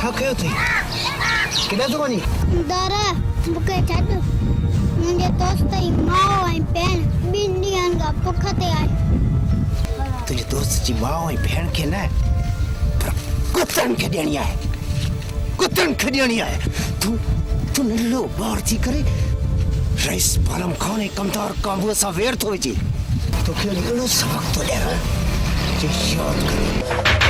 छा कयो अथई केॾां थो वञी दादा मूंखे छॾ मुंहिंजे दोस्त जी माउ ऐं भेण ॿिनि ॾींहंनि खां बुख ते आहे तुंहिंजे दोस्त जी माउ ऐं भेण खे न पर कुतनि खे ॾियणी आहे तूं नंढो ॿार थी करे रईस पालम खान ऐं कमदार काबूअ सां वेर थो विझे तोखे अहिड़ो सबक़ थो ॾियां जे यादि करे